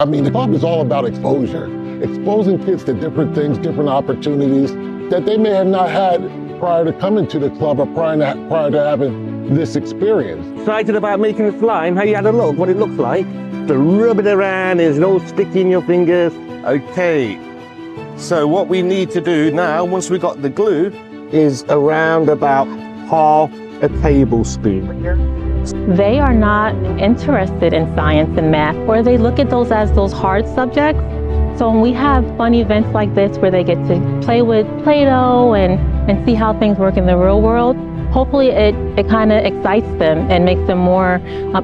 I mean, the club is all about exposure, exposing kids to different things, different opportunities that they may have not had prior to coming to the club or prior to having this experience. Excited about making the slime? Have you had a look what it looks like? To rub it around, there's no sticky in your fingers. Okay, so what we need to do now, once we got the glue, is around about half a tablespoon. They are not interested in science and math, or they look at those as those hard subjects. So when we have fun events like this where they get to play with Play-Doh and see how things work in the real world, hopefully it kind of excites them and makes them more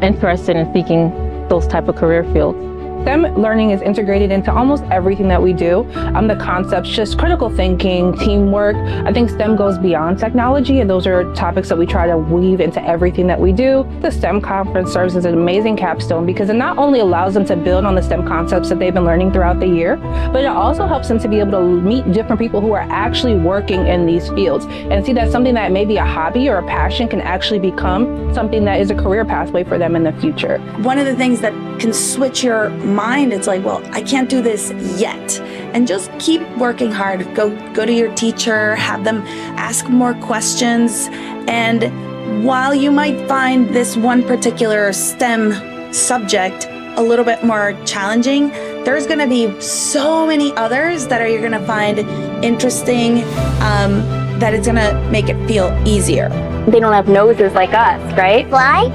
interested in seeking those type of career fields. STEM learning is integrated into almost everything that we do. The concepts, just critical thinking, teamwork. I think STEM goes beyond technology, and those are topics that we try to weave into everything that we do. The STEM conference serves as an amazing capstone because it not only allows them to build on the STEM concepts that they've been learning throughout the year, but it also helps them to be able to meet different people who are actually working in these fields and see that something that may be a hobby or a passion can actually become something that is a career pathway for them in the future. One of the things that can switch your mind, it's like, well, I can't do this yet. And just keep working hard. Go to your teacher, have them ask more questions. And while you might find this one particular STEM subject a little bit more challenging, there's gonna be so many others that you're gonna find interesting, that it's gonna make it feel easier. They don't have noses like us, right? Fly?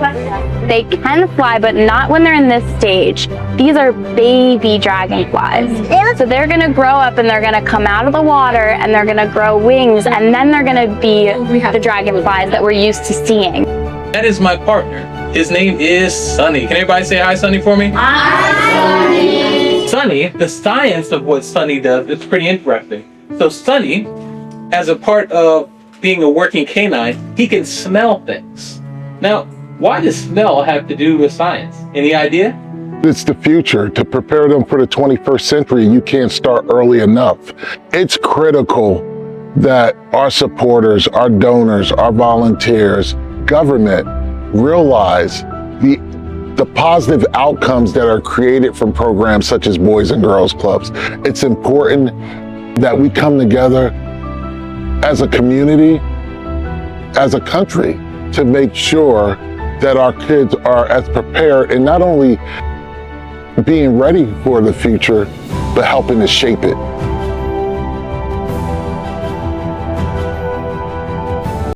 They can fly, but not when they're in this stage. These are baby dragonflies. So they're gonna grow up and they're gonna come out of the water and they're gonna grow wings, and then they're gonna be the dragonflies that we're used to seeing. That is my partner. His name is Sunny. Can everybody say hi, Sunny, for me? Hi, Sunny. Sunny, the science of what Sunny does is pretty interesting. So Sunny, as a part of being a working canine, he can smell things. Now, why does smell have to do with science? Any idea? It's the future. To prepare them for the 21st century, you can't start early enough. It's critical that our supporters, our donors, our volunteers, government realize the positive outcomes that are created from programs such as Boys and Girls Clubs. It's important that we come together as a community, as a country, to make sure that our kids are as prepared and not only being ready for the future, but helping to shape it.